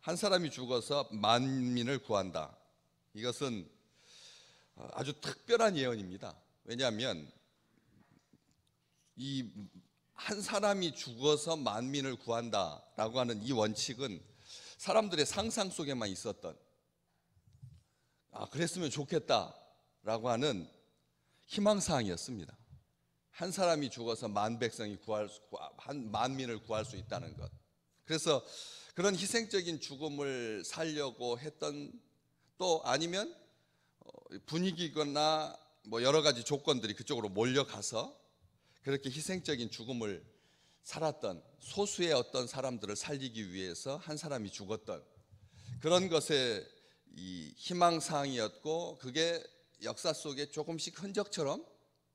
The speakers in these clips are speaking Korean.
한 사람이 죽어서 만민을 구한다. 이것은 아주 특별한 예언입니다. 왜냐하면 이 한 사람이 죽어서 만민을 구한다라고 하는 이 원칙은 사람들의 상상 속에만 있었던, 그랬으면 좋겠다라고 하는 희망사항이었습니다. 한 사람이 죽어서 만 백성이 만민을 구할 수 있다는 것. 그래서 그런 희생적인 죽음을 살려고 했던, 또 아니면 분위기거나 여러 가지 조건들이 그쪽으로 몰려가서 그렇게 희생적인 죽음을 살았던 소수의 어떤 사람들을 살리기 위해서 한 사람이 죽었던 그런 것의 이 희망사항이었고, 그게 역사 속에 조금씩 흔적처럼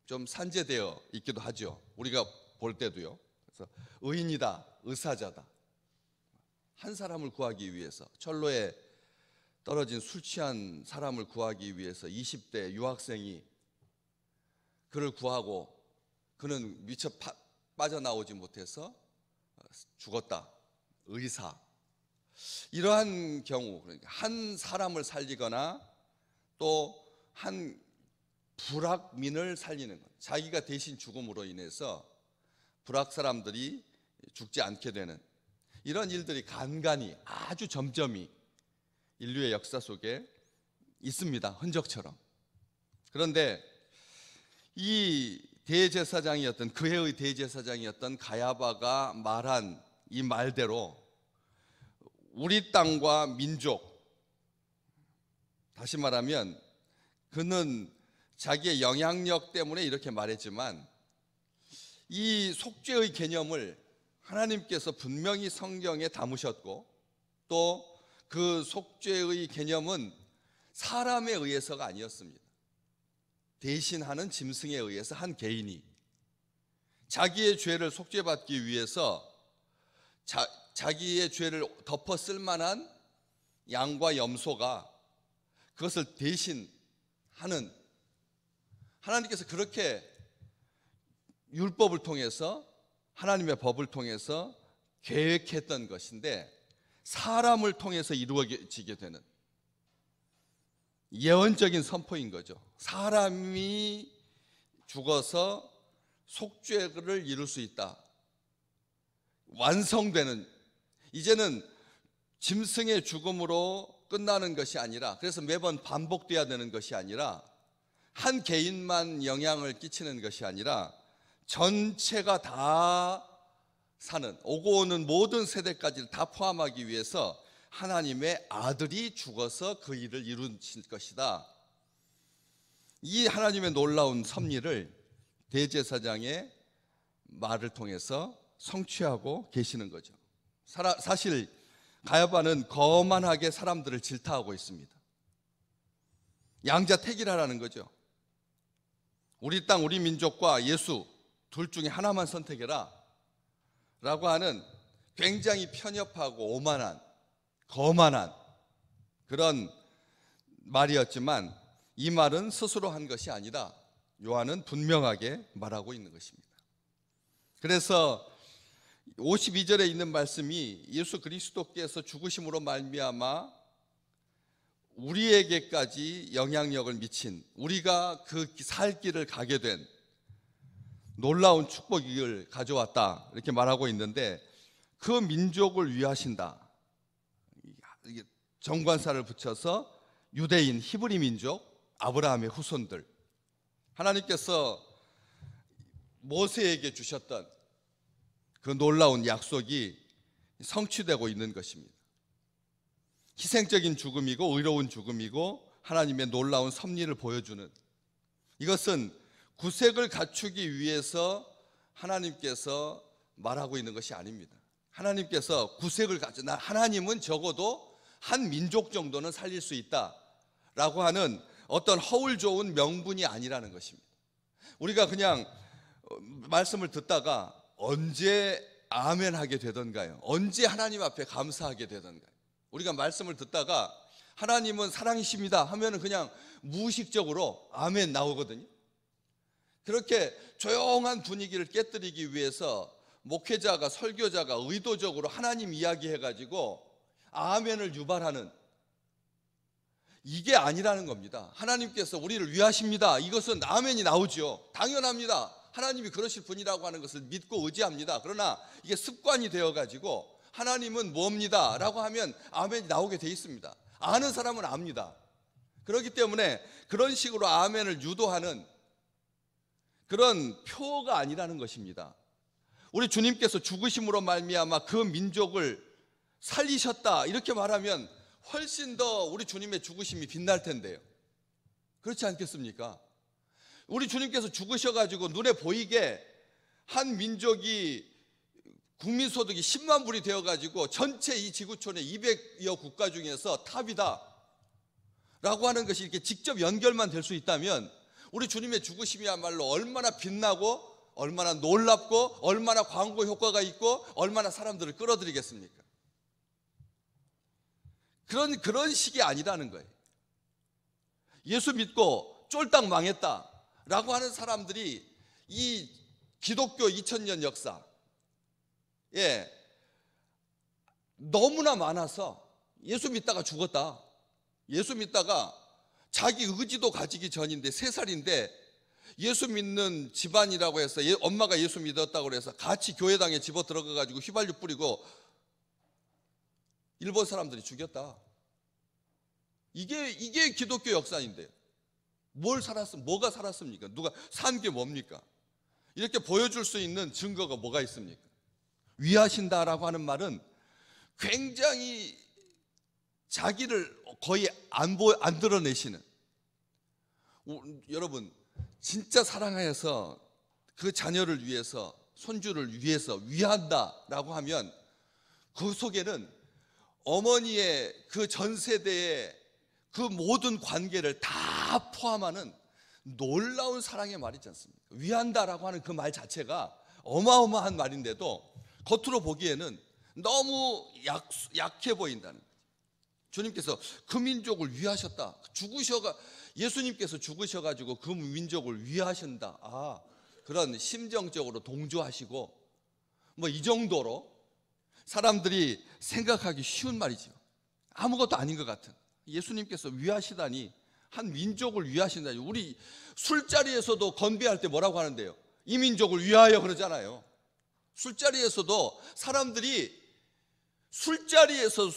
좀 산재되어 있기도 하죠. 우리가 볼 때도요. 그래서 의인이다, 의사자다, 한 사람을 구하기 위해서, 철로에 떨어진 술 취한 사람을 구하기 위해서 20대 유학생이 그를 구하고 그는 미처 빠져나오지 못해서 죽었다. 의사. 이러한 경우, 그러니까 한 사람을 살리거나 또 한 불악민을 살리는 것, 자기가 대신 죽음으로 인해서 불악 사람들이 죽지 않게 되는 이런 일들이 간간히 아주 점점이 인류의 역사 속에 있습니다. 흔적처럼. 그런데 이 대제사장이었던, 그해의 대제사장이었던 가야바가 말한 이 말대로 우리 땅과 민족, 다시 말하면 그는 자기의 영향력 때문에 이렇게 말했지만 이 속죄의 개념을 하나님께서 분명히 성경에 담으셨고, 또 그 속죄의 개념은 사람에 의해서가 아니었습니다. 대신하는 짐승에 의해서 한 개인이 자기의 죄를 속죄받기 위해서 자기의 죄를 덮어 쓸 만한 양과 염소가 그것을 대신하는, 하나님께서 그렇게 율법을 통해서, 하나님의 법을 통해서 계획했던 것인데, 사람을 통해서 이루어지게 되는 예언적인 선포인 거죠. 사람이 죽어서 속죄를 이룰 수 있다. 완성되는, 이제는 짐승의 죽음으로 끝나는 것이 아니라, 그래서 매번 반복돼야 되는 것이 아니라, 한 개인만 영향을 끼치는 것이 아니라 전체가 다 사는, 오고 오는 모든 세대까지를 다 포함하기 위해서 하나님의 아들이 죽어서 그 일을 이루실 것이다. 이 하나님의 놀라운 섭리를 대제사장의 말을 통해서 성취하고 계시는 거죠. 사실 가야바는 거만하게 사람들을 질타하고 있습니다. 양자택일하라는 거죠. 우리 땅, 우리 민족과 예수 둘 중에 하나만 선택해라 라고 하는 굉장히 편협하고 오만한, 거만한 그런 말이었지만, 이 말은 스스로 한 것이 아니라 요한은 분명하게 말하고 있는 것입니다. 그래서 52절에 있는 말씀이 예수 그리스도께서 죽으심으로 말미암아 우리에게까지 영향력을 미친, 우리가 그 살 길을 가게 된 놀라운 축복을 가져왔다, 이렇게 말하고 있는데, 그 민족을 위하신다. 정관사를 붙여서 유대인, 히브리 민족, 아브라함의 후손들, 하나님께서 모세에게 주셨던 그 놀라운 약속이 성취되고 있는 것입니다. 희생적인 죽음이고 의로운 죽음이고 하나님의 놀라운 섭리를 보여주는, 이것은 구색을 갖추기 위해서 하나님께서 말하고 있는 것이 아닙니다. 하나님께서 구색을 하나님은 적어도 한 민족 정도는 살릴 수 있다라고 하는 어떤 허울 좋은 명분이 아니라는 것입니다. 우리가 그냥 말씀을 듣다가 언제 아멘 하게 되던가요? 언제 하나님 앞에 감사하게 되던가요? 우리가 말씀을 듣다가 하나님은 사랑이십니다 하면은 그냥 무의식적으로 아멘 나오거든요. 그렇게 조용한 분위기를 깨뜨리기 위해서 목회자가, 설교자가 의도적으로 하나님 이야기해가지고 아멘을 유발하는, 이게 아니라는 겁니다. 하나님께서 우리를 위하십니다. 이것은 아멘이 나오죠. 당연합니다. 하나님이 그러실 분이라고 하는 것을 믿고 의지합니다. 그러나 이게 습관이 되어가지고 하나님은 뭡니다 라고 하면 아멘이 나오게 돼 있습니다. 아는 사람은 압니다. 그렇기 때문에 그런 식으로 아멘을 유도하는 그런 표가 아니라는 것입니다. 우리 주님께서 죽으심으로 말미암아 그 민족을 살리셨다 이렇게 말하면 훨씬 더 우리 주님의 죽으심이 빛날 텐데요. 그렇지 않겠습니까? 우리 주님께서 죽으셔가지고 눈에 보이게 한 민족이 국민소득이 10만 불이 되어가지고 전체 이 지구촌의 200여 국가 중에서 탑이다 라고 하는 것이 이렇게 직접 연결만 될 수 있다면 우리 주님의 죽으심이야말로 얼마나 빛나고 얼마나 놀랍고 얼마나 광고 효과가 있고 얼마나 사람들을 끌어들이겠습니까? 그런 식이 아니라는 거예요. 예수 믿고 쫄딱 망했다 라고 하는 사람들이 이 기독교 2000년 역사 너무나 많아서 예수 믿다가 죽었다, 예수 믿다가 자기 의지도 가지기 전인데 3살인데 예수 믿는 집안이라고 해서 엄마가 예수 믿었다고 해서 같이 교회당에 집어 들어가가지고 휘발유 뿌리고 일본 사람들이 죽였다. 이게 기독교 역사인데요. 뭐가 살았습니까? 누가 산 게 뭡니까? 이렇게 보여줄 수 있는 증거가 뭐가 있습니까? 위하신다라고 하는 말은 굉장히 자기를 거의 안 드러내시는, 여러분 진짜 사랑해서 그 자녀를 위해서 손주를 위해서 위한다라고 하면 그 속에는 어머니의 그 전 세대의 그 모든 관계를 다 포함하는 놀라운 사랑의 말이지 않습니까? 위한다라고 하는 그 말 자체가 어마어마한 말인데도 겉으로 보기에는 너무 약해 보인다는 거죠. 주님께서 그 민족을 위하셨다. 예수님께서 죽으셔가지고 그 민족을 위하신다. 그런 심정적으로 동조하시고 뭐 이 정도로 사람들이 생각하기 쉬운 말이죠. 아무것도 아닌 것 같은, 예수님께서 위하시다니, 한 민족을 위하신다니. 우리 술자리에서도 건배할 때 뭐라고 하는데요? 이 민족을 위하여 그러잖아요. 술자리에서도 사람들이 술자리에서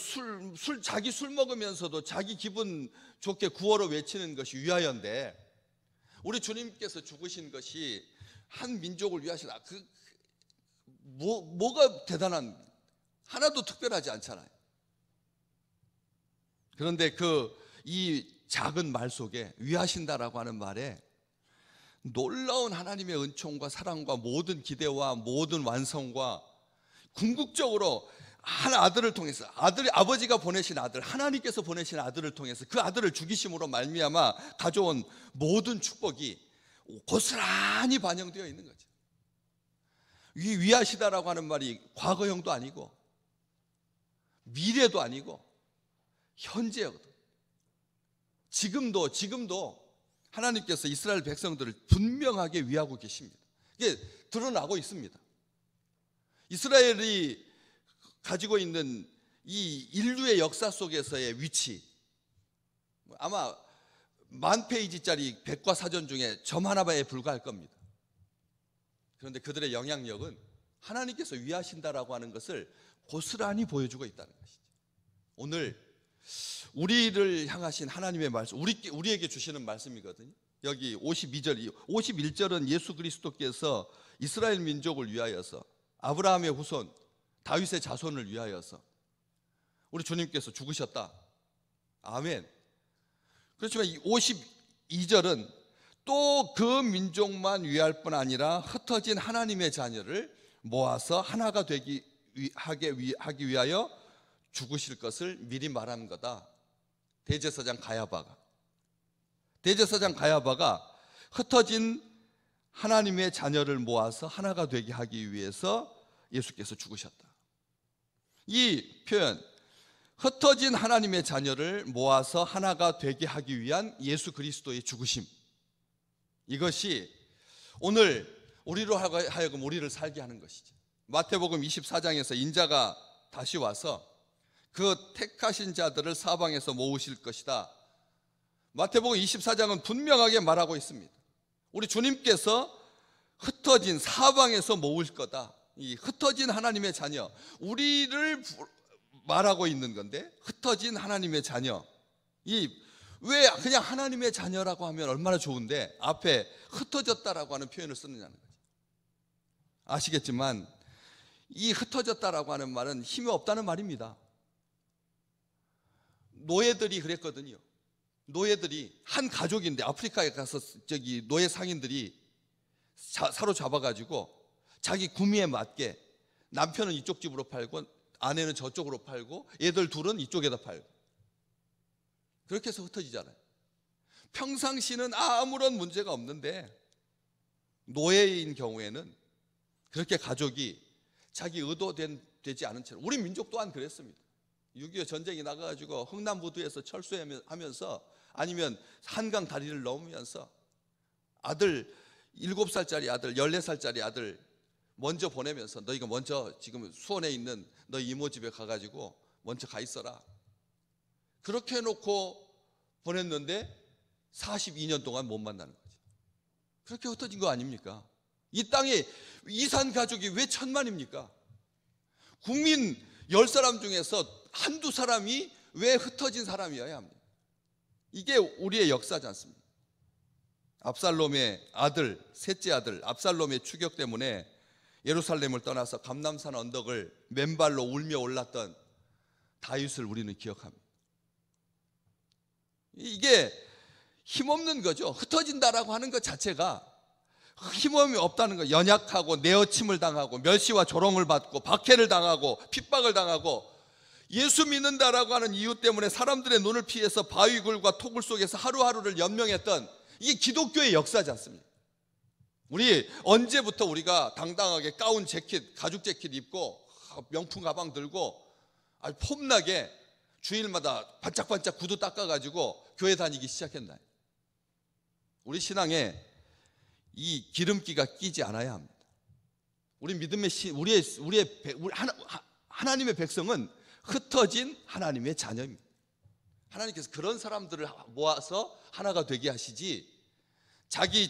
자기 술 먹으면서도 자기 기분 좋게 구호로 외치는 것이 위하여인데, 우리 주님께서 죽으신 것이 한 민족을 위하시다. 뭐가 대단한, 하나도 특별하지 않잖아요. 그런데 이 작은 말 속에 위하신다라고 하는 말에 놀라운 하나님의 은총과 사랑과 모든 기대와 모든 완성과 궁극적으로 한 아들을 통해서, 아버지가 보내신 아들, 하나님께서 보내신 아들을 통해서 그 아들을 죽이심으로 말미암아 가져온 모든 축복이 고스란히 반영되어 있는 거죠. 위하시다라고 하는 말이 과거형도 아니고 미래도 아니고 현재거든. 지금도 하나님께서 이스라엘 백성들을 분명하게 위하고 계십니다. 이게 드러나고 있습니다. 이스라엘이 가지고 있는 이 인류의 역사 속에서의 위치, 아마 10,000페이지짜리 백과사전 중에 점 하나에 불과할 겁니다. 그런데 그들의 영향력은 하나님께서 위하신다라고 하는 것을 고스란히 보여주고 있다는 것이죠. 오늘 우리를 향하신 하나님의 말씀, 우리에게 주시는 말씀이거든요. 여기 51절은 예수 그리스도께서 이스라엘 민족을 위하여서, 아브라함의 후손 다윗의 자손을 위하여서 우리 주님께서 죽으셨다. 아멘. 그렇지만 52절은 또 그 민족만 위할 뿐 아니라 흩어진 하나님의 자녀를 모아서 하나가 하기 위하여 죽으실 것을 미리 말한 거다. 대제사장 가야바가 흩어진 하나님의 자녀를 모아서 하나가 되게 하기 위해서 예수께서 죽으셨다. 이 표현, 흩어진 하나님의 자녀를 모아서 하나가 되게 하기 위한 예수 그리스도의 죽으심, 이것이 오늘 우리로 하여금 우리를 살게 하는 것이죠. 마태복음 24장에서 인자가 다시 와서 그 택하신 자들을 사방에서 모으실 것이다. 마태복음 24장은 분명하게 말하고 있습니다. 우리 주님께서 흩어진 사방에서 모을 거다. 이 흩어진 하나님의 자녀, 우리를 말하고 있는 건데, 흩어진 하나님의 자녀, 왜 그냥 하나님의 자녀라고 하면 얼마나 좋은데 앞에 흩어졌다라고 하는 표현을 쓰느냐는 거죠. 아시겠지만 이 흩어졌다라고 하는 말은 힘이 없다는 말입니다. 노예들이 그랬거든요. 노예들이 한 가족인데 아프리카에 가서 노예 상인들이 사로잡아가지고 자기 구미에 맞게 남편은 이쪽 집으로 팔고 아내는 저쪽으로 팔고 얘들 둘은 이쪽에다 팔고, 그렇게 해서 흩어지잖아요. 평상시는 아무런 문제가 없는데 노예인 경우에는 그렇게 가족이 자기 의도되지 않은 채로, 우리 민족 또한 그랬습니다. 6.25 전쟁이 나가가지고 흥남부두에서 철수하면서 아니면 한강 다리를 넘으면서 아들 7살짜리 아들 14살짜리 아들 먼저 보내면서 너희가 먼저 지금 수원에 있는 너희 이모 집에 가가지고 먼저 가 있어라, 그렇게 해놓고 보냈는데 42년 동안 못 만나는 거죠. 그렇게 흩어진 거 아닙니까? 이 땅에 이산 가족이 왜 1000만입니까? 국민 10사람 중에서 한두 사람이 왜 흩어진 사람이어야 합니까? 이게 우리의 역사지 않습니까? 압살롬의 아들, 셋째 아들 압살롬의 추격 때문에 예루살렘을 떠나서 감람산 언덕을 맨발로 울며 올랐던 다윗을 우리는 기억합니다. 이게 힘없는 거죠. 흩어진다라고 하는 것 자체가 힘이 없다는 거, 연약하고 내어침을 당하고 멸시와 조롱을 받고 박해를 당하고 핍박을 당하고, 예수 믿는다라고 하는 이유 때문에 사람들의 눈을 피해서 바위굴과 토굴 속에서 하루하루를 연명했던 이게 기독교의 역사지 않습니까? 우리 언제부터 우리가 당당하게 가운 재킷, 가죽 재킷 입고 명품 가방 들고 아주 폼나게 주일마다 반짝반짝 구두 닦아가지고 교회 다니기 시작했나요? 우리 신앙에 이 기름기가 끼지 않아야 합니다. 우리 믿음의 하나님의 백성은 흩어진 하나님의 자녀입니다. 하나님께서 그런 사람들을 모아서 하나가 되게 하시지, 자기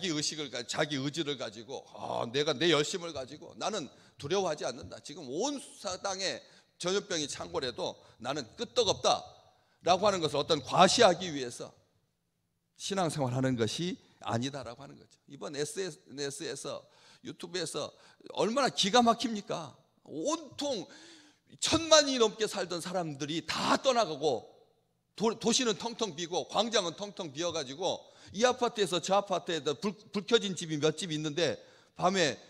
의식을 가지고 자기 의지를 가지고 내가 내 열심을 가지고 나는 두려워하지 않는다, 지금 온 사당에 전염병이 창궐해도 나는 끄떡없다 라고 하는 것을 어떤 과시하기 위해서 신앙생활하는 것이 아니다라고 하는 거죠. 이번 SNS에서 유튜브에서 얼마나 기가 막힙니까? 온통 1000만이 넘게 살던 사람들이 다 떠나가고 도시는 텅텅 비고 광장은 텅텅 비어가지고 이 아파트에서 저 아파트에도 불 켜진 집이 몇 집 있는데 밤에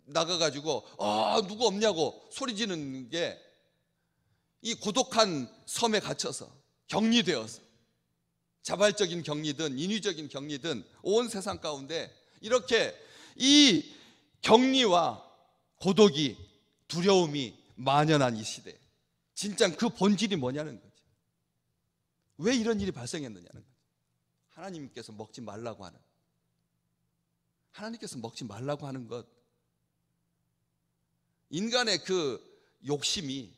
나가가지고 누구 없냐고 소리 지르는 게, 이 고독한 섬에 갇혀서 격리되어서 자발적인 격리든 인위적인 격리든 온 세상 가운데 이렇게 이 격리와 고독이, 두려움이 만연한 이 시대, 진짜 그 본질이 뭐냐는 거지. 왜 이런 일이 발생했느냐는 거지. 하나님께서 먹지 말라고 하는, 하나님께서 먹지 말라고 하는 것, 인간의 그 욕심이,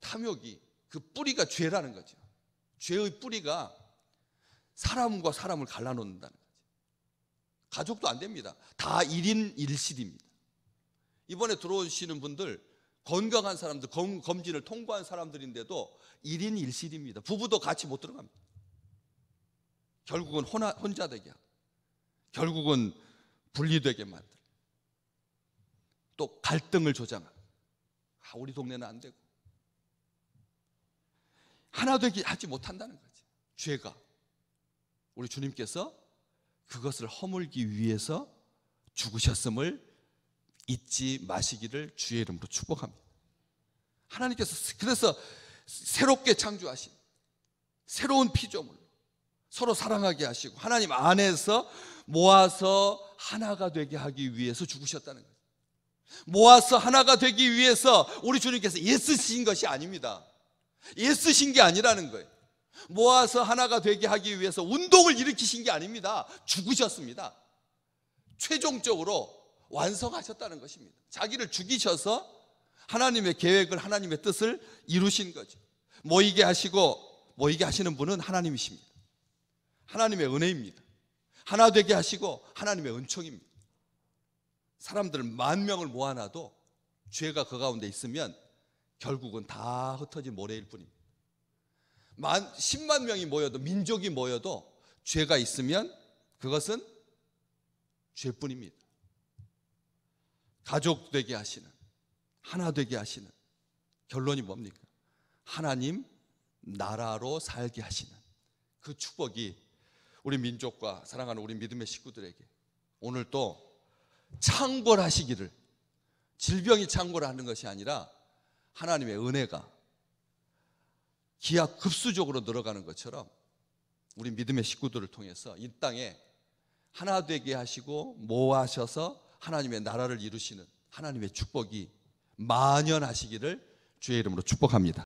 탐욕이, 그 뿌리가 죄라는 거죠. 죄의 뿌리가 사람과 사람을 갈라놓는다는 거죠. 가족도 안 됩니다. 다 1인 1실입니다. 이번에 들어오시는 분들 건강한 사람들, 검진을 통과한 사람들인데도 1인 1실입니다. 부부도 같이 못 들어갑니다. 결국은 혼자 되게 하고, 결국은 분리되게 만들고, 또 갈등을 조장하고, 우리 동네는 안 되고, 하나 되게 하지 못한다는 거지. 죄가. 우리 주님께서 그것을 허물기 위해서 죽으셨음을 잊지 마시기를 주의 이름으로 축복합니다. 하나님께서 그래서 새롭게 창조하신 새로운 피조물로 서로 사랑하게 하시고 하나님 안에서 모아서 하나가 되게 하기 위해서 죽으셨다는 거예요. 모아서 하나가 되기 위해서 우리 주님께서 애쓰신 것이 아닙니다. 애쓰신 게 아니라는 거예요. 모아서 하나가 되게 하기 위해서 운동을 일으키신 게 아닙니다. 죽으셨습니다. 최종적으로 완성하셨다는 것입니다. 자기를 죽이셔서 하나님의 계획을, 하나님의 뜻을 이루신 거죠. 모이게 하시는 분은 하나님이십니다. 하나님의 은혜입니다. 하나 되게 하시고 하나님의 은총입니다. 사람들 10,000명을 모아놔도 죄가 그 가운데 있으면 결국은 다 흩어진 모래일 뿐입니다. 10만 명이 모여도, 민족이 모여도 죄가 있으면 그것은 죄뿐입니다. 가족 되게 하시는, 하나 되게 하시는 결론이 뭡니까? 하나님 나라로 살게 하시는 그 축복이 우리 민족과 사랑하는 우리 믿음의 식구들에게 오늘 또 창궐하시기를, 질병이 창궐하는 것이 아니라 하나님의 은혜가 기하급수적으로 늘어가는 것처럼 우리 믿음의 식구들을 통해서 이 땅에 하나 되게 하시고 모아셔서 하나님의 나라를 이루시는 하나님의 축복이 만연하시기를 주의 이름으로 축복합니다.